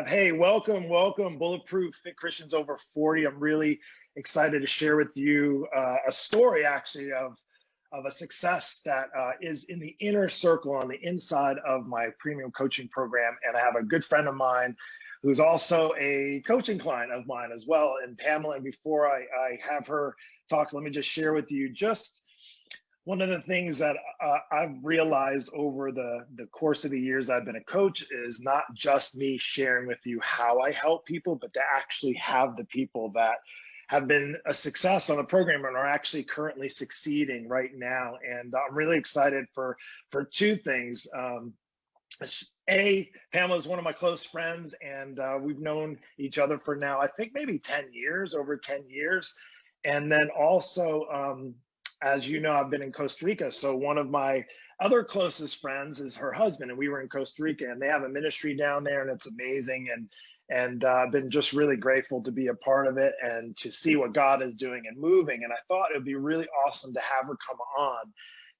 Hey, welcome, Bulletproof Fit Christians over 40. I'm really excited to share with you a story actually of a success that is in the inner circle on the inside of my premium coaching program. And I have a good friend of mine who's also a coaching client of mine as well, and Pamela. And before I have her talk, let me just share with you just one of the things that I've realized over the course of the years I've been a coach is not just me sharing with you how I help people, but to actually have the people that have been a success on the program and are actually currently succeeding right now. And I'm really excited for two things. Pamela is one of my close friends, and we've known each other for now, I think maybe 10 years, over 10 years. And then also, as you know, I've been in Costa Rica. So one of my other closest friends is her husband, and we were in Costa Rica, and they have a ministry down there, and it's amazing. And I've been just really grateful to be a part of it and to see what God is doing and moving. And I thought it would be really awesome to have her come on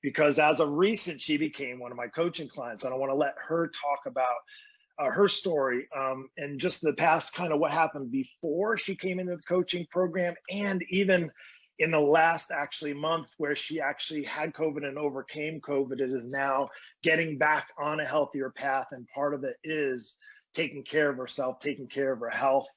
because as of recent, she became one of my coaching clients. And I want to let her talk about her story and just the past kind of what happened before she came into the coaching program, and even in the last actually month where she actually had COVID and overcame COVID. It is now getting back on a healthier path. And part of it is taking care of herself, taking care of her health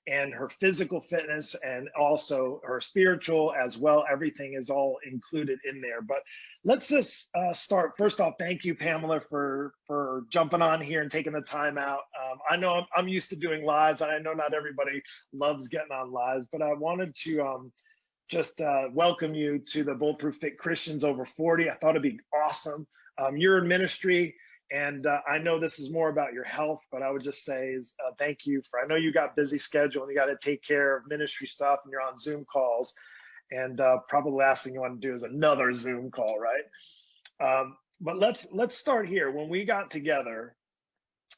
and her physical fitness, and also her spiritual as well. Everything is all included in there. But let's just start. First off, thank you, Pamela, for jumping on here and taking the time out. I know I'm used to doing lives, and I know not everybody loves getting on lives, but I wanted to just welcome you to the Bulletproof Fit Christians over 40. I thought it'd be awesome. You're in ministry, and I know this is more about your health, but I would just say is thank you for, I know you got busy schedule and you got to take care of ministry stuff and you're on Zoom calls, and probably the last thing you want to do is another Zoom call, right? But let's start here. When we got together,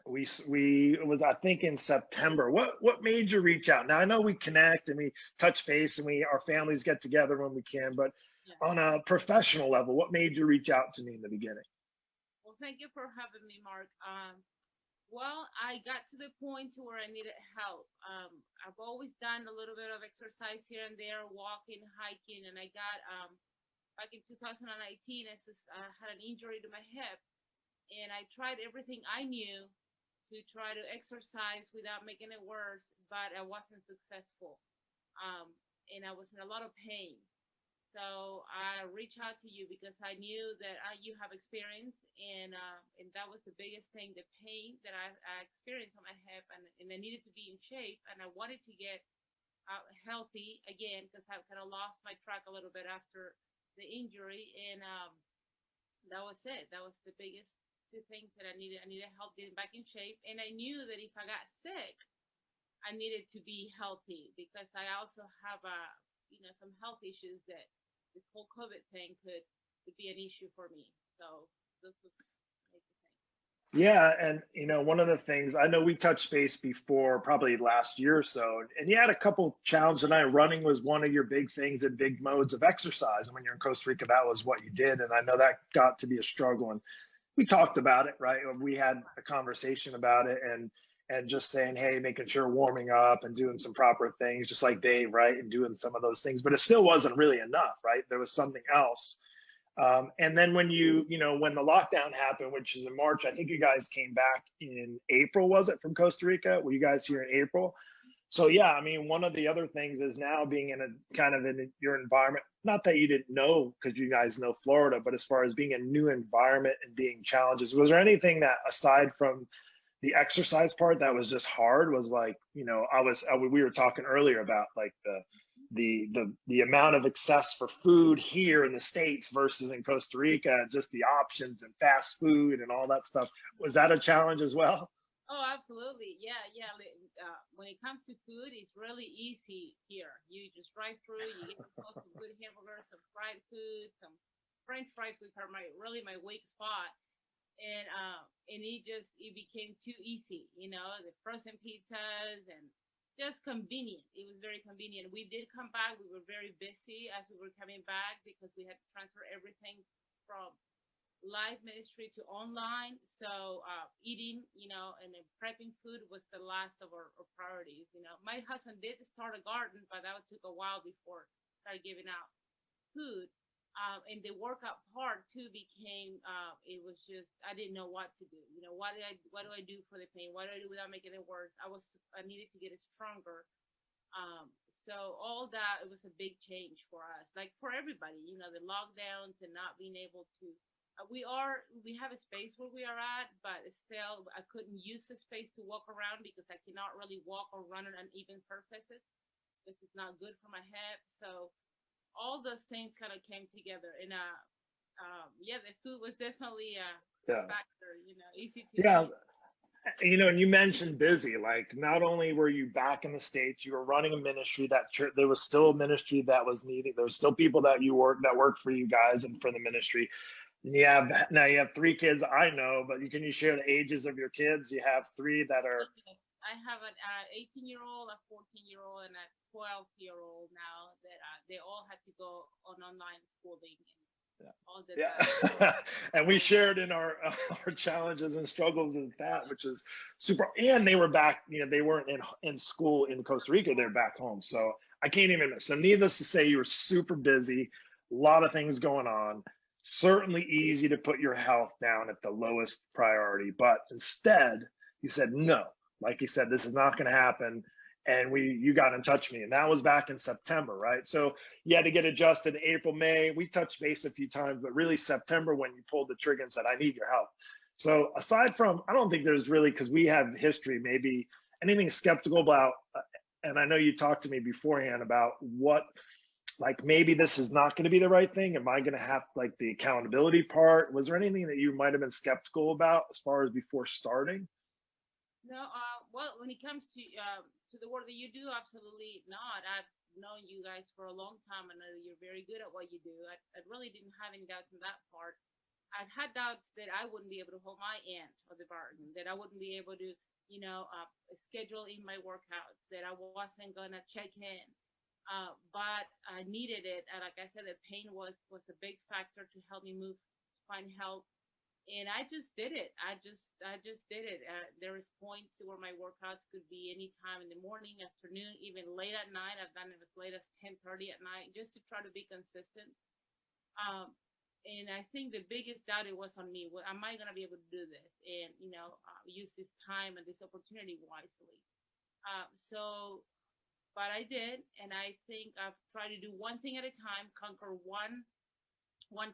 we it was, I think, in September. What made you reach out? Now I know we connect and we touch base and our families get together when we can, but Yeah. on a professional level, what made you reach out to me in the beginning? Well, thank you for having me, Mark. Well, I got to the point to where I needed help. I've always done a little bit of exercise here and there, walking, hiking, and I got back in 2019. I had an injury to my hip, and I tried everything I knew to try to exercise without making it worse, but I wasn't successful. And I was in a lot of pain. So I reached out to you because I knew that you have experience, and that was the biggest thing, the pain that I experienced on my hip, and I needed to be in shape, and I wanted to get healthy again because I kind of lost my track a little bit after the injury, and that was it. That was the biggest two things that I needed. I needed help getting back in shape, and I knew that if I got sick, I needed to be healthy because I also have some health issues that this whole COVID thing could be an issue for me. So this was the thing. Yeah, and one of the things I know we touched base before, probably last year or so, and you had a couple challenges. And running was one of your big things and big modes of exercise. And when you're in Costa Rica, that was what you did. And I know that got to be a struggle. And we talked about it, right? We had a conversation about it, and just saying, hey, making sure warming up and doing some proper things, just like Dave, right? And doing some of those things, but it still wasn't really enough, right? There was something else. And then when when the lockdown happened, which is in March, I think you guys came back in April, was it, from Costa Rica? Were you guys here in April? So yeah, I mean, one of the other things is now being in a kind of in your environment, not that you didn't know because you guys know Florida, but as far as being a new environment and being challenges, was there anything that aside from the exercise part that was just hard? Was like, we were talking earlier about like the amount of access for food here in the States versus in Costa Rica, just the options and fast food and all that stuff. Was that a challenge as well? Oh, absolutely. Yeah, yeah. When it comes to food, it's really easy here. You just drive through, you get yourself some good hamburgers, some fried food, some French fries, which are my weak spot. And it became too easy, the frozen pizzas and just convenient. It was very convenient. We did come back. We were very busy as we were coming back because we had to transfer everything from live ministry to online. So eating, and then prepping food was the last of our priorities. My husband did start a garden, but that took a while before started giving out food. And the workout part too became it was just I didn't know what to do. What do I do for the pain? What do I do without making it worse? I needed to get it stronger. So all that, it was a big change for us, like for everybody. The lockdowns and not being able to. We have a space where we are at, but still I couldn't use the space to walk around because I cannot really walk or run on uneven surfaces. This is not good for my hip. So all those things kind of came together, and yeah, the food was definitely a Yeah. factor. Easy to Yeah. eat. And you mentioned busy. Like, not only were you back in the States, you were running a ministry that church, there was still a ministry that was needed. There was still people that worked for you guys and for the ministry. And you have three kids, I know, but can you share the ages of your kids? You have three that are. Yes. I have an 18-year-old, a 14-year-old, and a 12-year-old now that they all had to go on online schooling and all did that. Yeah. And we shared in our our challenges and struggles with that, which is super. And they were back, they weren't in school in Costa Rica, they're back home. So I can't even. So needless to say, you were super busy, a lot of things going on. Certainly easy to put your health down at the lowest priority, but instead you said no. Like you said, this is not going to happen. And you got in touch with me, and that was back in September, right? So you had to get adjusted in April, May. We touched base a few times, but really September when you pulled the trigger and said, I need your help. So aside from, I don't think there's really, because we have history, maybe anything skeptical about, and I know you talked to me beforehand about what, like maybe this is not going to be the right thing. Am I going to have like the accountability part? Was there anything that you might have been skeptical about as far as before starting? No, well, when it comes to the work that you do, absolutely not. I've known you guys for a long time. I know that you're very good at what you do. I really didn't have any doubts in that part. I've had doubts that I wouldn't be able to hold my end of the bargain, that I wouldn't be able to, schedule in my workouts, that I wasn't gonna check in. But I needed it, and like I said, the pain was a big factor to help me move, find help, and I just did it. I just did it. There was points to where my workouts could be any time in the morning, afternoon, even late at night. I've done it as late as 10:30 at night just to try to be consistent. Um, and I think the biggest doubt it was on me. Well, am I gonna be able to do this and use this time and this opportunity wisely? So, but I did, and I think I've tried to do one thing at a time, conquer one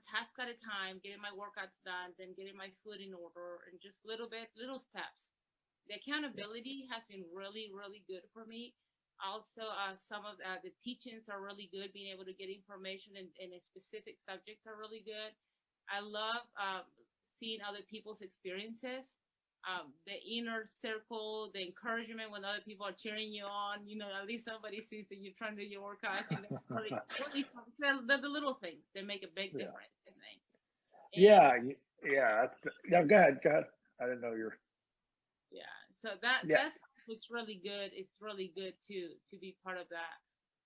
task at a time, getting my workouts done, then getting my food in order, and just little steps. The accountability has been really, really good for me. Also, some of the teachings are really good. Being able to get information in a specific subjects are really good. I love seeing other people's experiences. The inner circle, the encouragement when other people are cheering you on. At least somebody sees that you're trying to do your workout. I think that's really, really fun. The little things that make a big Yeah. difference, I think. And Yeah. Yeah. Yeah. Go ahead. Go ahead. I didn't know you're. yeah, so Yeah. that's what's really good. It's really good to be part of that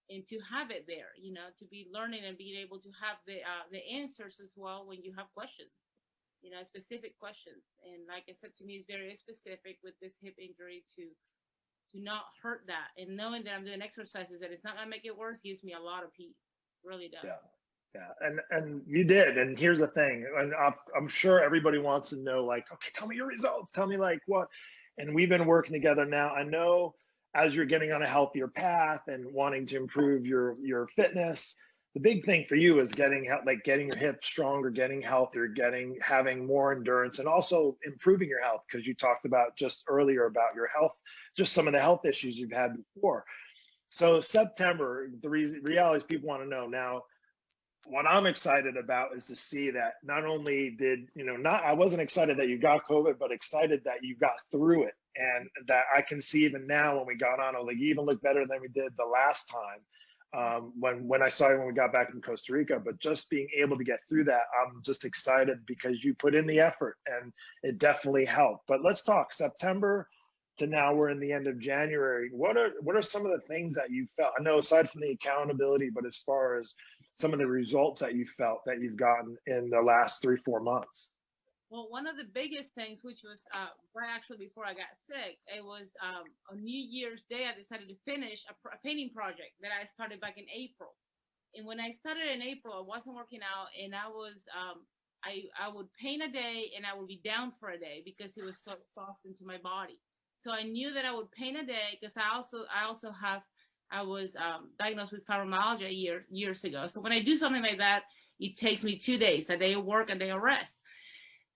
and to have it there. To be learning and being able to have the answers as well when you have questions. Specific questions. And like I said, to me, it's very specific with this hip injury to not hurt that. And knowing that I'm doing exercises that it's not gonna make it worse gives me a lot of peace. It really does. Yeah. Yeah, and you did. And here's the thing, and I'm sure everybody wants to know, like, okay, tell me your results. Tell me like what. And we've been working together now. I know as you're getting on a healthier path and wanting to improve your fitness, the big thing for you is getting your hips stronger, getting healthier, having more endurance, and also improving your health because you talked about just earlier about your health, just some of the health issues you've had before. So September, the reality is people want to know now what I'm excited about is to see that not only did, not, I wasn't excited that you got COVID, but excited that you got through it. And that I can see even now when we got on, I was like, you even look better than we did the last time. When I saw you when we got back from Costa Rica, but just being able to get through that, I'm just excited because you put in the effort and it definitely helped. But let's talk September to now we're in the end of January. What are some of the things that you felt? I know aside from the accountability, but as far as some of the results that you felt that you've gotten in the last 3, 4 months? Well, one of the biggest things, which was right actually before I got sick, it was on New Year's Day. I decided to finish a painting project that I started back in April. And when I started in April, I wasn't working out, and I was I would paint a day, and I would be down for a day because it was so exhausting to my body. So I knew that I would paint a day because I also have I was diagnosed with fibromyalgia years ago. So when I do something like that, it takes me 2 days, a day of work, a day of rest.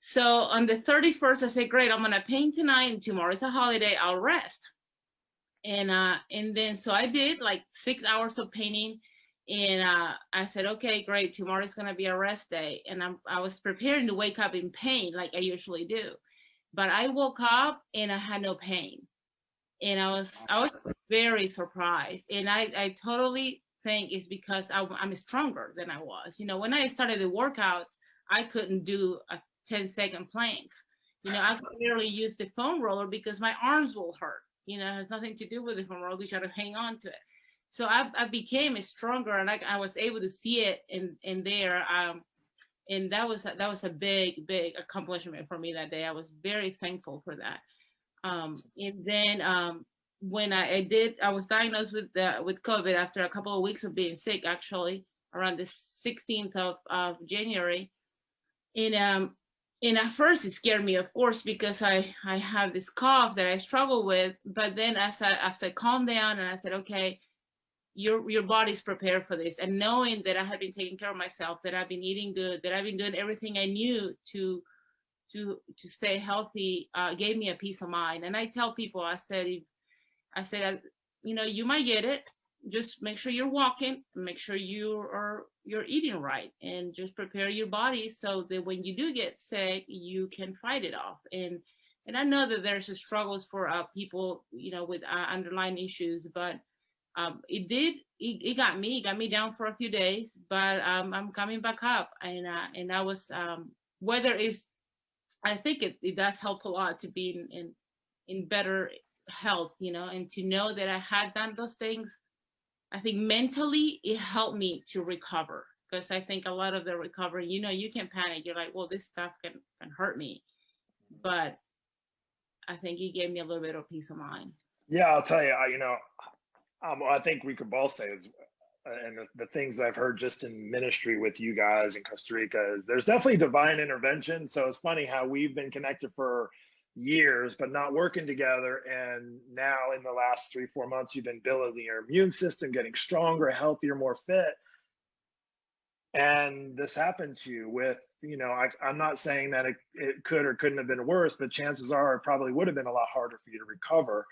So on the 31st, I said, great, I'm gonna paint tonight, and tomorrow is a holiday, I'll rest. And then so I did like 6 hours of painting, and I said, okay, great, tomorrow's gonna be a rest day, and I was preparing to wake up in pain like I usually do, but I woke up and I had no pain, and I was very surprised, and I totally think it's because I'm stronger than I was. When I started the workout, I couldn't do a 10-second plank. I could barely use the foam roller because my arms will hurt. It has nothing to do with the foam roller. We try to hang on to it. So I became stronger, and I was able to see it in there. And that was a big accomplishment for me that day. I was very thankful for that. And then when I was diagnosed with COVID after a couple of weeks of being sick, actually around the 16th of January. And at first it scared me, of course, because I have this cough that I struggle with. But then as I calmed down and I said, okay, your body's prepared for this. And knowing that I had been taking care of myself, that I've been eating good, that I've been doing everything I knew to stay healthy, gave me a peace of mind. And I tell people, I said, you might get it. Just make sure you're walking, make sure you're eating right, and just prepare your body so that when you do get sick, you can fight it off. And I know that there's struggles for people, with underlying issues, but it got me down for a few days, but I'm coming back up, and I was whether it's I think it does help a lot to be in better health, and to know that I had done those things. I think mentally it helped me to recover, because I think a lot of the recovery, you can panic. You're like, well, this stuff can hurt me. But I think it gave me a little bit of peace of mind. Yeah, I'll tell you, I think we could both say is, and the things I've heard just in ministry with you guys in Costa Rica, is there's definitely divine intervention. So it's funny how we've been connected for years, but not working together. And now in the last 3, 4 months, you've been building your immune system, getting stronger, healthier, more fit. And this happened to you with, I'm not saying that it could or couldn't have been worse, but chances are it probably would have been a lot harder for you to recover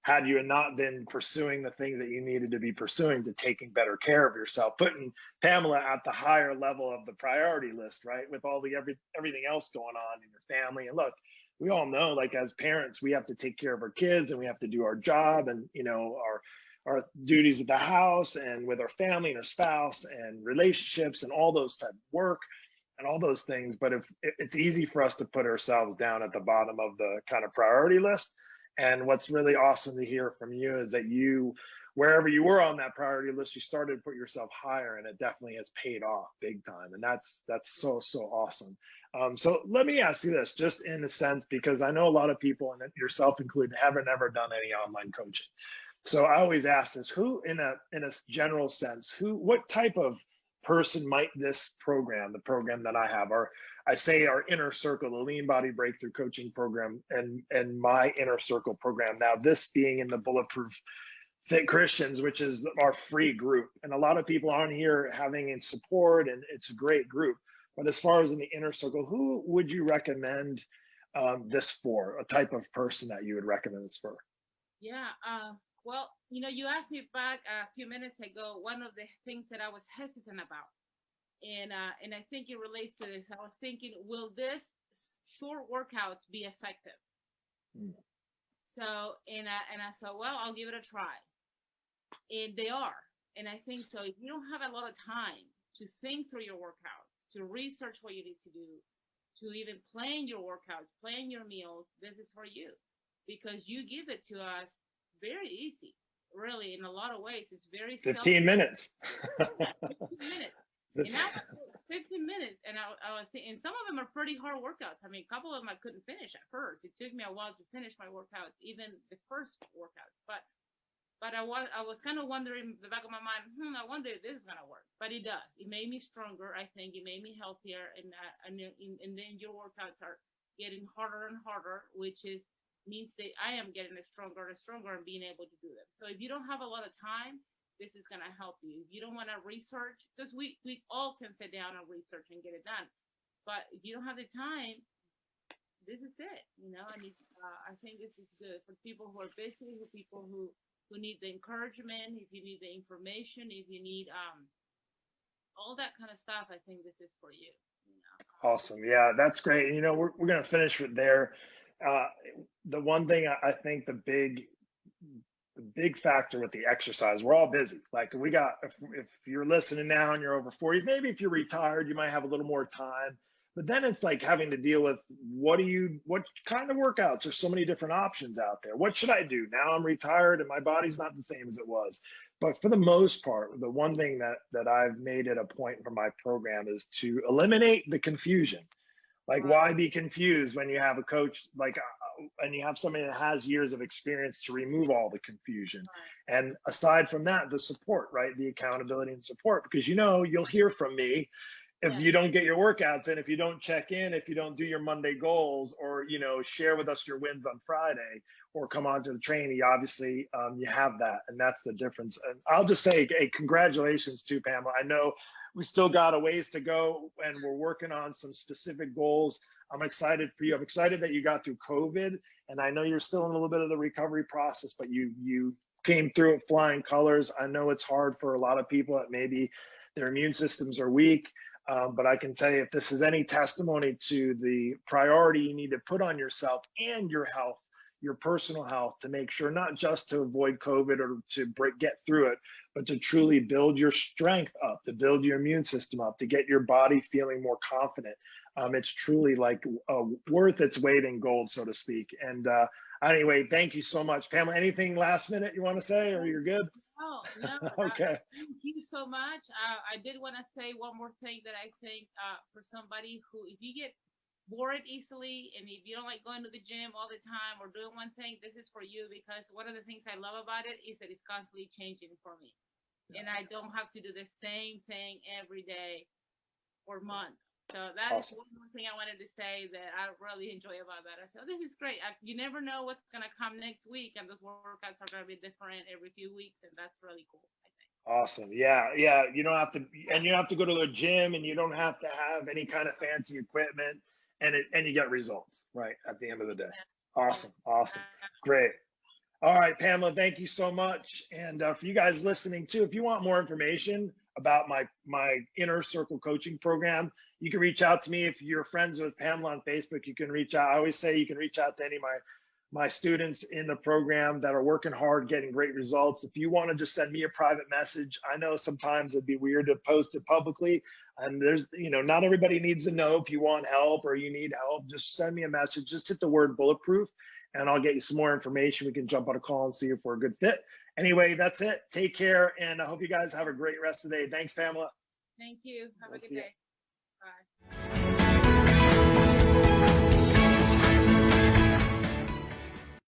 had you not been pursuing the things that you needed to be pursuing, to taking better care of yourself, putting Pamela at the higher level of the priority list, right? With all the everything else going on in your family. And look, we all know, like, as parents, we have to take care of our kids, and we have to do our job, and our duties at the house, and with our family and our spouse and relationships and all those type of work and all those things. But if it's easy for us to put ourselves down at the bottom of the kind of priority list. And what's really awesome to hear from you is that wherever you were on that priority list, you started to put yourself higher, and it definitely has paid off big time. And that's so awesome. So let me ask you this, just in a sense, because I know a lot of people, and yourself included, haven't ever done any online coaching. So I always ask this: who, in a general sense, what type of person might this program, the program that I have, or I say our inner circle, the Lean Body Breakthrough Coaching Program, and my inner circle program, now this being in the Bulletproof Fit Christians, which is our free group. And a lot of people on here having in support, and it's a great group. But as far as in the inner circle, who would you recommend this for? A type of person that you would recommend this for? Yeah. Well, you asked me back a few minutes ago one of the things that I was hesitant about, and I think it relates to this. I was thinking, will this short workouts be effective? Mm. So, and I said, well, I'll give it a try, and they are. And I think so. If you don't have a lot of time to think through your workouts, to research what you need to do, to even plan your workouts, plan your meals, this is for you, because you give it to us very easy. Really, in a lot of ways, it's very 15 minutes. 15 minutes. And that was 15 minutes. And I was thinking, and some of them are pretty hard workouts. I mean, a couple of them I couldn't finish at first. It took me a while to finish my workouts, even the first workouts. But I was kind of wondering in the back of my mind, I wonder if this is gonna work. But it does. It made me stronger. I think it made me healthier, and then your workouts are getting harder and harder, which is means that I am getting stronger and stronger and being able to do them. So if you don't have a lot of time, this is gonna help you. If you don't want to research, because we all can sit down and research and get it done. But if you don't have the time, this is it. I think this is good for people who are busy, for people who need the encouragement, if you need the information, if you need all that kind of stuff. I think this is for you. Awesome. Yeah, that's great. We're going to finish with there. Uh, the one thing I think the big factor with the exercise, we're all busy. Like if you're listening now and you're over 40, maybe if you're retired, you might have a little more time. But then it's like having to deal with what kind of workouts? There's so many different options out there. What should I do? Now I'm retired and my body's not the same as it was. But for the most part, the one thing that I've made it a point for my program is to eliminate the confusion. Like, Right. why be confused when you have a coach and you have somebody that has years of experience to remove all the confusion? Right. And aside from that, the support, right? The accountability and support, because you'll hear from me if Yes. you don't get your workouts in, if you don't check in, if you don't do your Monday goals, or share with us your wins on Friday, or come on to the training. Obviously, you have that, and that's the difference. And I'll just say, hey, congratulations to Pamela. I know we still got a ways to go, and we're working on some specific goals. I'm excited for you. I'm excited that you got through COVID, and I know you're still in a little bit of the recovery process, but you came through it flying colors. I know it's hard for a lot of people that maybe their immune systems are weak. But I can tell you, if this is any testimony to the priority you need to put on yourself and your health, your personal health, to make sure not just to avoid COVID or to get through it, but to truly build your strength up, to build your immune system up, to get your body feeling more confident. It's truly like worth its weight in gold, so to speak. And anyway, thank you so much, Pamela. Anything last minute you want to say, or you're good? No. Okay. Thank you so much. I did want to say one more thing that I think for somebody who, if you get bored easily and if you don't like going to the gym all the time or doing one thing, this is for you, because one of the things I love about it is that it's constantly changing for me. And I don't have to do the same thing every day or month. So that is Awesome. one more thing I wanted to say that I really enjoy about that. I said, this is great. You never know what's gonna come next week, and those workouts are gonna be different every few weeks, and that's really cool. I think. Awesome. Yeah, yeah. You don't have to go to the gym, and you don't have to have any kind of fancy equipment, and you get results, right, at the end of the day. Yeah. Awesome. Awesome. Great. All right, Pamela, thank you so much. And for you guys listening too, if you want more information about my inner circle coaching program, you can reach out to me. If you're friends with Pamela on Facebook, you can reach out. I always say you can reach out to any of my students in the program that are working hard, getting great results. If you want to just send me a private message, I know sometimes it'd be weird to post it publicly. And not everybody needs to know. If you want help or you need help, just send me a message. Just hit the word bulletproof and I'll get you some more information. We can jump on a call and see if we're a good fit. Anyway, that's it. Take care. And I hope you guys have a great rest of the day. Thanks, Pamela. Thank you. Have We'll a good see you. day. Bye.